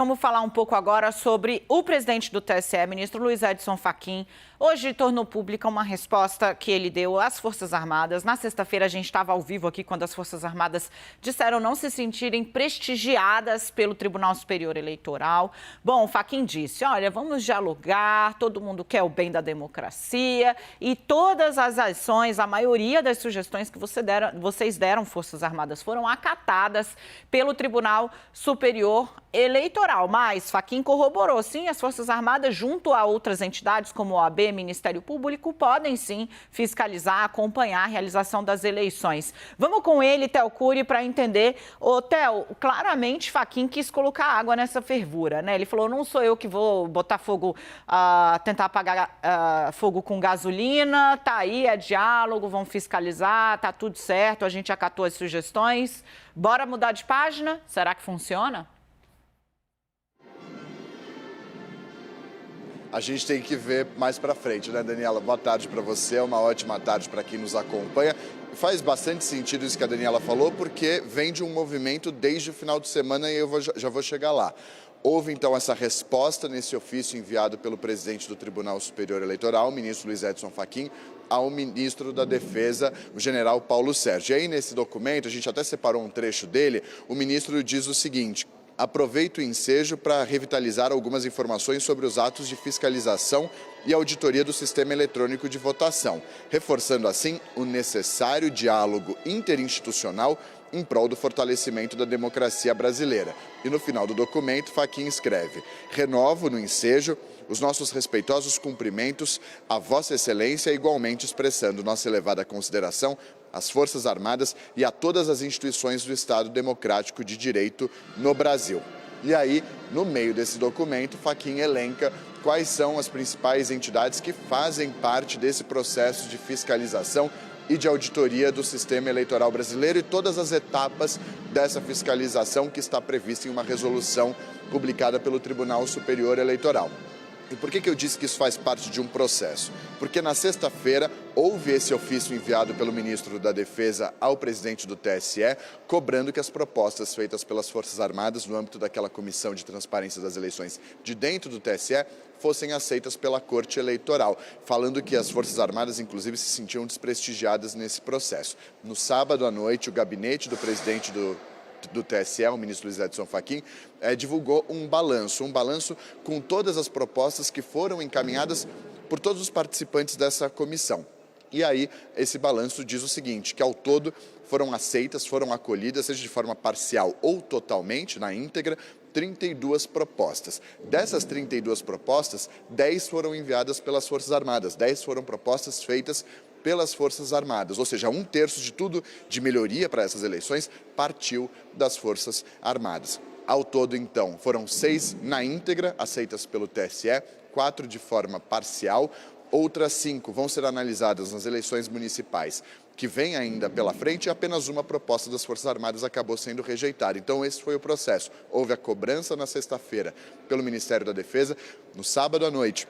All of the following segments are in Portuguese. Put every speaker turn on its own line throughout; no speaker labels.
Vamos falar um pouco agora sobre o presidente do TSE, ministro Luiz Edson Fachin. Hoje tornou pública uma resposta que ele deu às Forças Armadas. Na sexta-feira a gente estava ao vivo aqui quando as Forças Armadas disseram não se sentirem prestigiadas pelo Tribunal Superior Eleitoral. Bom, Fachin disse, olha, vamos dialogar, todo mundo quer o bem da democracia e todas as ações, a maioria das sugestões que vocês deram, Forças Armadas, foram acatadas pelo Tribunal Superior Eleitoral. Mas Fachin corroborou, sim, as Forças Armadas, junto a outras entidades como a OAB, Ministério Público, podem sim fiscalizar, acompanhar a realização das eleições. Vamos com ele, Theo Cury, para entender. Ô, Theo, claramente Fachin quis colocar água nessa fervura, né? Ele falou, não sou eu que vou botar fogo, tentar apagar fogo com gasolina, tá aí, é diálogo, vão fiscalizar, tá tudo certo, a gente acatou as sugestões. Bora mudar de página? Será que funciona?
A gente tem que ver mais para frente, né, Daniela? Boa tarde para você, uma ótima tarde para quem nos acompanha. Faz bastante sentido isso que a Daniela falou, porque vem de um movimento desde o final de semana e eu já vou chegar lá. Houve, então, essa resposta nesse ofício enviado pelo presidente do Tribunal Superior Eleitoral, o ministro Luiz Edson Fachin, ao ministro da Defesa, o general Paulo Sérgio. E aí, nesse documento, a gente até separou um trecho dele, o ministro diz o seguinte: aproveito o ensejo para revitalizar algumas informações sobre os atos de fiscalização e auditoria do sistema eletrônico de votação, reforçando assim o necessário diálogo interinstitucional em prol do fortalecimento da democracia brasileira. E no final do documento, Fachin escreve: renovo no ensejo os nossos respeitosos cumprimentos à Vossa Excelência, igualmente expressando nossa elevada consideração às Forças Armadas e a todas as instituições do Estado Democrático de Direito no Brasil. E aí, no meio desse documento, Fachin elenca quais são as principais entidades que fazem parte desse processo de fiscalização e de auditoria do sistema eleitoral brasileiro e todas as etapas dessa fiscalização que está prevista em uma resolução publicada pelo Tribunal Superior Eleitoral. E por que eu disse que isso faz parte de um processo? Porque na sexta-feira houve esse ofício enviado pelo ministro da Defesa ao presidente do TSE, cobrando que as propostas feitas pelas Forças Armadas no âmbito daquela comissão de transparência das eleições de dentro do TSE fossem aceitas pela Corte Eleitoral, falando que as Forças Armadas, inclusive, se sentiam desprestigiadas nesse processo. No sábado à noite, o gabinete do presidente do TSE, o ministro Luiz Edson Fachin, divulgou um balanço com todas as propostas que foram encaminhadas por todos os participantes dessa comissão. E aí, esse balanço diz o seguinte, que ao todo foram aceitas, foram acolhidas, seja de forma parcial ou totalmente, na íntegra, 32 propostas. Dessas 32 propostas, 10 foram enviadas pelas Forças Armadas, 10 foram propostas feitas pelas Forças Armadas, ou seja, 1/3 de tudo de melhoria para essas eleições partiu das Forças Armadas. Ao todo, então, foram 6 na íntegra, aceitas pelo TSE, 4 de forma parcial, outras 5 vão ser analisadas nas eleições municipais, que vem ainda pela frente, e apenas uma proposta das Forças Armadas acabou sendo rejeitada. Então, esse foi o processo. Houve a cobrança na sexta-feira pelo Ministério da Defesa, no sábado à noite.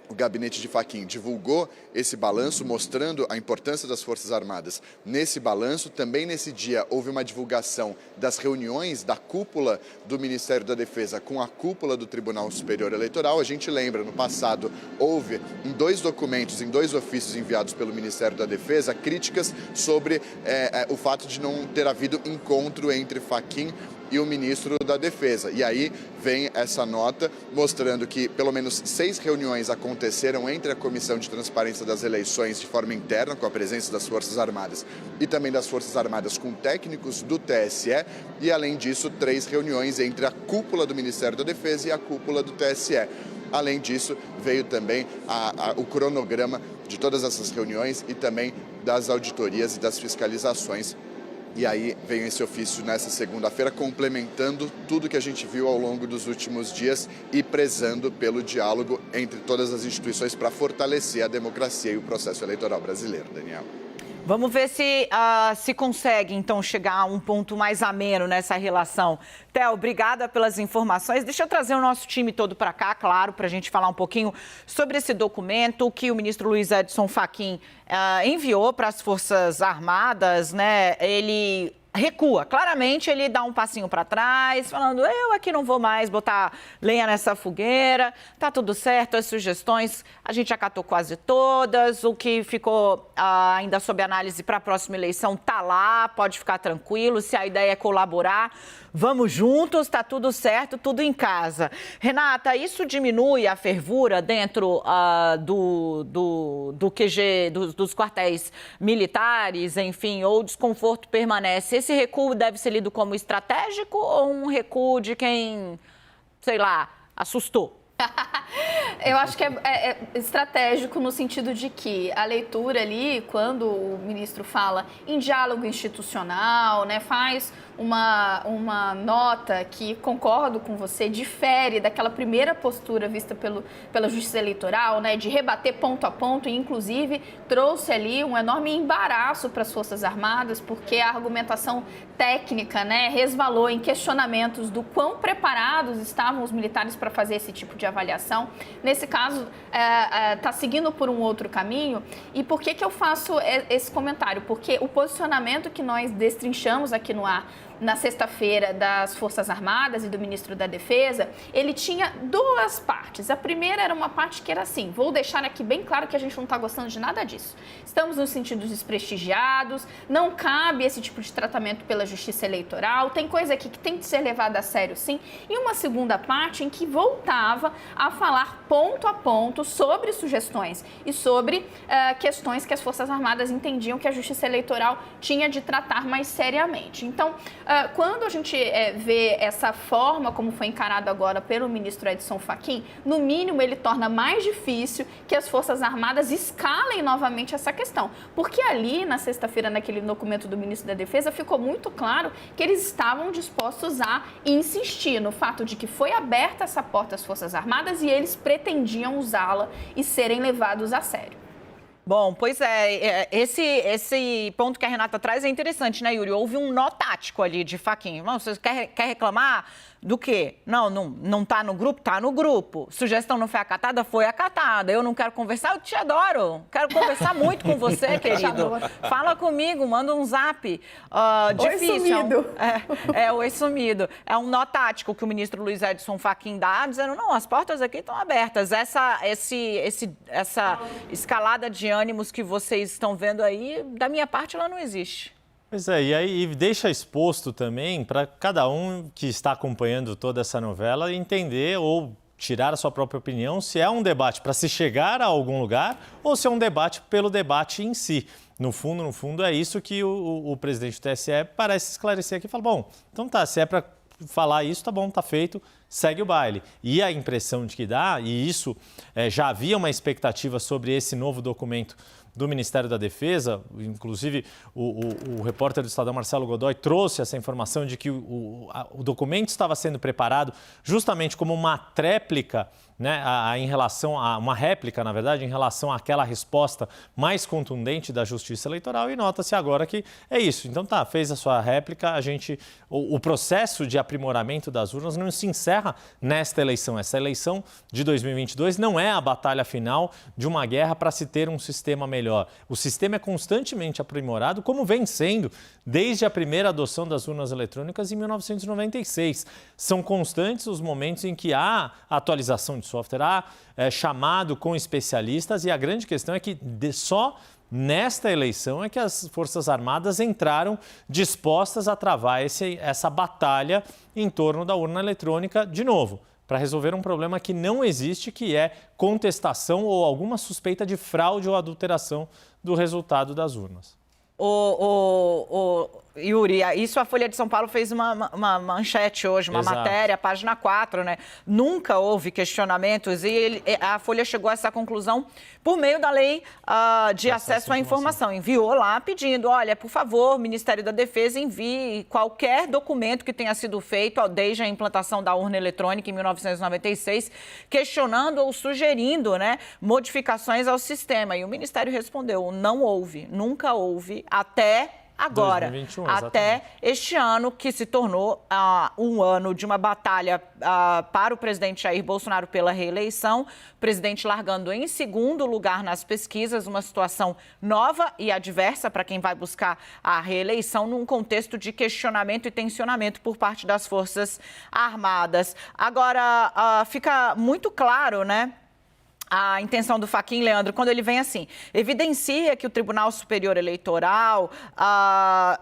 O gabinete de Fachin divulgou esse balanço, mostrando a importância das Forças Armadas. Nesse balanço, também nesse dia, houve uma divulgação das reuniões da cúpula do Ministério da Defesa com a cúpula do Tribunal Superior Eleitoral. A gente lembra, no passado, houve em 2 documentos, em 2 ofícios enviados pelo Ministério da Defesa, críticas sobre o fato de não ter havido encontro entre Fachin e o ministro da Defesa. E aí vem essa nota mostrando que pelo menos 6 reuniões aconteceram entre a Comissão de Transparência das Eleições de forma interna, com a presença das Forças Armadas e também das Forças Armadas com técnicos do TSE, e além disso 3 reuniões entre a cúpula do Ministério da Defesa e a cúpula do TSE. Além disso, veio também o cronograma de todas essas reuniões e também das auditorias e das fiscalizações. E aí veio esse ofício nessa segunda-feira, complementando tudo que a gente viu ao longo dos últimos dias e prezando pelo diálogo entre todas as instituições para fortalecer a democracia e o processo eleitoral brasileiro, Daniel.
Vamos ver se consegue, então, chegar a um ponto mais ameno nessa relação. Theo, obrigada pelas informações. Deixa eu trazer o nosso time todo para cá, claro, para a gente falar um pouquinho sobre esse documento que o ministro Luiz Edson Fachin enviou para as Forças Armadas, né? Ele recua. Claramente, ele dá um passinho para trás, falando, eu aqui não vou mais botar lenha nessa fogueira, tá tudo certo, as sugestões a gente acatou quase todas, o que ficou ainda sob análise para a próxima eleição tá lá, pode ficar tranquilo, se a ideia é colaborar, vamos juntos, tá tudo certo, tudo em casa. Renata, isso diminui a fervura dentro do QG, dos quartéis militares, enfim, ou o desconforto permanece? Esse recuo deve ser lido como estratégico ou um recuo de quem, sei lá, assustou?
Eu acho que é estratégico no sentido de que a leitura ali, quando o ministro fala em diálogo institucional, né, faz uma nota que, concordo com você, difere daquela primeira postura vista pela Justiça Eleitoral, né, de rebater ponto a ponto, e inclusive trouxe ali um enorme embaraço para as Forças Armadas, porque a argumentação técnica, né, resvalou em questionamentos do quão preparados estavam os militares para fazer esse tipo de avaliação. Nesse caso, está seguindo por um outro caminho. E por que eu faço esse comentário? Porque o posicionamento que nós destrinchamos aqui no ar na sexta-feira das Forças Armadas e do Ministro da Defesa, ele tinha duas partes. A primeira era uma parte que era assim, vou deixar aqui bem claro que a gente não está gostando de nada disso. Estamos nos sentindo desprestigiados, não cabe esse tipo de tratamento pela Justiça Eleitoral, tem coisa aqui que tem que ser levada a sério sim. E uma segunda parte em que voltava a falar ponto a ponto sobre sugestões e sobre questões que as Forças Armadas entendiam que a Justiça Eleitoral tinha de tratar mais seriamente. Então, quando a gente vê essa forma como foi encarado agora pelo ministro Edson Fachin, no mínimo ele torna mais difícil que as Forças Armadas escalem novamente essa questão. Porque ali, na sexta-feira, naquele documento do ministro da Defesa, ficou muito claro que eles estavam dispostos a insistir no fato de que foi aberta essa porta às Forças Armadas e eles pretendiam usá-la e serem levados a sério.
Bom, pois esse ponto que a Renata traz é interessante, né, Yuri? Houve um nó tático ali de Fachin. Você quer reclamar do quê? Não tá no grupo? Tá no grupo. Sugestão não foi acatada? Foi acatada. Eu não quero conversar? Eu te adoro. Quero conversar muito com você, querido. Fala comigo, manda um zap. Difícil. Oi, sumido. Oi, sumido. É um nó tático que o ministro Luiz Edson Fachin dá, dizendo, não, as portas aqui estão abertas. Essa escalada de ânimos que vocês estão vendo aí, da minha parte, ela não existe.
Pois é, e aí deixa exposto também para cada um que está acompanhando toda essa novela entender ou tirar a sua própria opinião se é um debate para se chegar a algum lugar ou se é um debate pelo debate em si. No fundo, é isso que o presidente do TSE parece esclarecer aqui. Fala, bom, então tá, se é para falar isso, tá bom, tá feito, segue o baile. E a impressão de que dá, e isso já havia uma expectativa sobre esse novo documento do Ministério da Defesa, inclusive o repórter do Estadão, Marcelo Godoy, trouxe essa informação de que o documento estava sendo preparado justamente como uma tréplica, né, em relação a uma réplica, na verdade, em relação àquela resposta mais contundente da Justiça Eleitoral, e nota-se agora que é isso. Então tá, fez a sua réplica, o processo de aprimoramento das urnas não se encerra nesta eleição. Essa eleição de 2022 não é a batalha final de uma guerra para se ter um sistema melhor. O sistema é constantemente aprimorado, como vem sendo desde a primeira adoção das urnas eletrônicas em 1996. São constantes os momentos em que há atualização de software, há chamado com especialistas, e a grande questão é que só nesta eleição é que as Forças Armadas entraram dispostas a travar essa batalha em torno da urna eletrônica de novo, para resolver um problema que não existe, que é contestação ou alguma suspeita de fraude ou adulteração do resultado das urnas.
Yuri, isso a Folha de São Paulo fez uma manchete hoje, uma
Exato.
matéria, página 4, né? Nunca houve questionamentos e a Folha chegou a essa conclusão por meio da lei de acesso à informação. Enviou lá pedindo, olha, por favor, Ministério da Defesa envie qualquer documento que tenha sido feito desde a implantação da urna eletrônica em 1996, questionando ou sugerindo, né, modificações ao sistema. E o Ministério respondeu, não houve, nunca houve, até agora,
2021,
até este ano, que se tornou um ano de uma batalha para o presidente Jair Bolsonaro pela reeleição, o presidente largando em segundo lugar nas pesquisas, uma situação nova e adversa para quem vai buscar a reeleição num contexto de questionamento e tensionamento por parte das Forças Armadas. Agora, fica muito claro, né? A intenção do Fachin, Leandro, quando ele vem assim, evidencia que o Tribunal Superior Eleitoral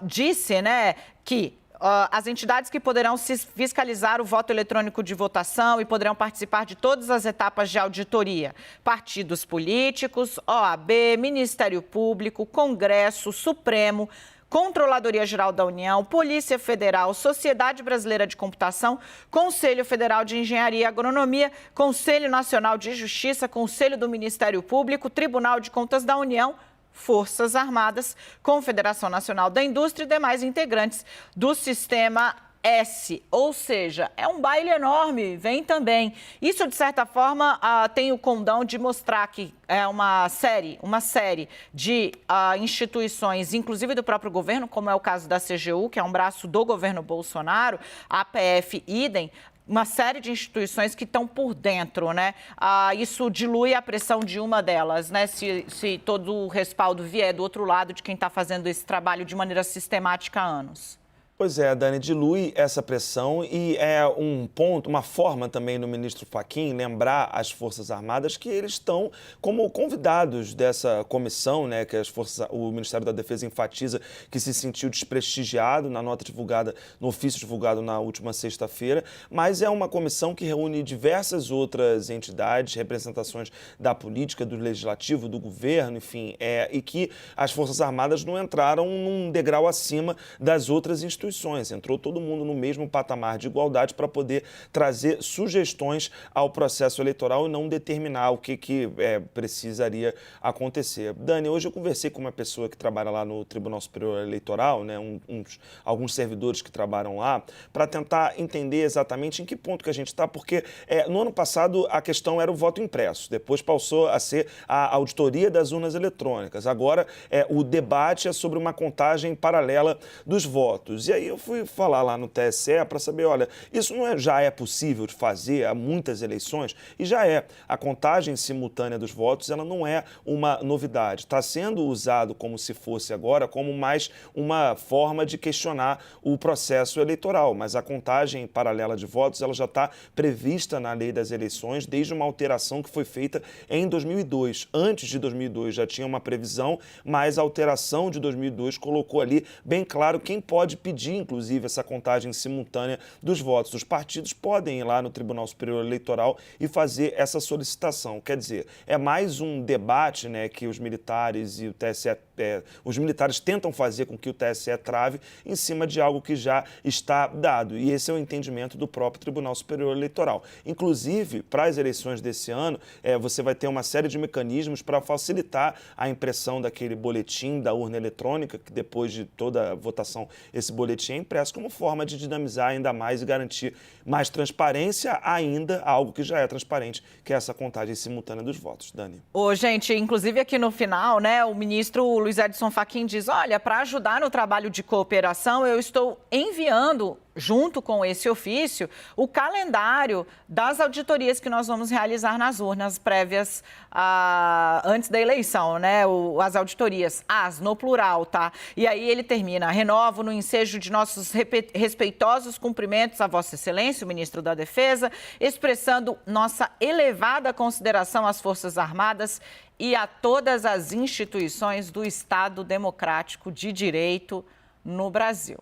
disse, né, que as entidades que poderão fiscalizar o voto eletrônico de votação e poderão participar de todas as etapas de auditoria: partidos políticos, OAB, Ministério Público, Congresso, Supremo, Controladoria Geral da União, Polícia Federal, Sociedade Brasileira de Computação, Conselho Federal de Engenharia e Agronomia, Conselho Nacional de Justiça, Conselho do Ministério Público, Tribunal de Contas da União, Forças Armadas, Confederação Nacional da Indústria e demais integrantes do Sistema S, ou seja, é um baile enorme, vem também. Isso, de certa forma, tem o condão de mostrar que é uma série de instituições, inclusive do próprio governo, como é o caso da CGU, que é um braço do governo Bolsonaro, a PF, idem, uma série de instituições que estão por dentro, né? Isso dilui a pressão de uma delas, né? Se todo o respaldo vier do outro lado de quem está fazendo esse trabalho de maneira sistemática há anos.
Pois é, Dani, dilui essa pressão e é um ponto, uma forma também do ministro Fachin lembrar às Forças Armadas que eles estão como convidados dessa comissão, né, que o Ministério da Defesa enfatiza que se sentiu desprestigiado na nota divulgada, no ofício divulgado na última sexta-feira, mas é uma comissão que reúne diversas outras entidades, representações da política, do legislativo, do governo, enfim, e que as Forças Armadas não entraram num degrau acima das outras instituições. Entrou todo mundo no mesmo patamar de igualdade para poder trazer sugestões ao processo eleitoral e não determinar o que precisaria acontecer. Dani, hoje eu conversei com uma pessoa que trabalha lá no Tribunal Superior Eleitoral, né, alguns servidores que trabalham lá, para tentar entender exatamente em que ponto que a gente está, porque no ano passado a questão era o voto impresso, depois passou a ser a auditoria das urnas eletrônicas, agora o debate é sobre uma contagem paralela dos votos. E aí eu fui falar lá no TSE para saber, olha, isso já é possível de fazer há muitas eleições? E já é. A contagem simultânea dos votos, ela não é uma novidade. Está sendo usado como se fosse agora, como mais uma forma de questionar o processo eleitoral. Mas a contagem paralela de votos, ela já está prevista na lei das eleições desde uma alteração que foi feita em 2002. Antes de 2002 já tinha uma previsão, mas a alteração de 2002 colocou ali bem claro quem pode pedir, inclusive, essa contagem simultânea dos votos. Os partidos podem ir lá no Tribunal Superior Eleitoral e fazer essa solicitação. Quer dizer, é mais um debate, né, que os militares e o TSE, os militares tentam fazer com que o TSE trave em cima de algo que já está dado. E esse é o entendimento do próprio Tribunal Superior Eleitoral. Inclusive, para as eleições desse ano, você vai ter uma série de mecanismos para facilitar a impressão daquele boletim da urna eletrônica, que depois de toda a votação, esse boletim é impresso como forma de dinamizar ainda mais e garantir mais transparência ainda, algo que já é transparente, que é essa contagem simultânea dos votos. Dani.
Gente, inclusive aqui no final, né, o ministro Luiz Edson Fachin diz, olha, para ajudar no trabalho de cooperação, eu estou enviando, junto com esse ofício, o calendário das auditorias que nós vamos realizar nas urnas prévias antes da eleição, né? As auditorias, no plural, tá? E aí ele termina, renovo no ensejo de nossos respeitosos cumprimentos a Vossa Excelência, o ministro da Defesa, expressando nossa elevada consideração às Forças Armadas e a todas as instituições do Estado Democrático de Direito no Brasil.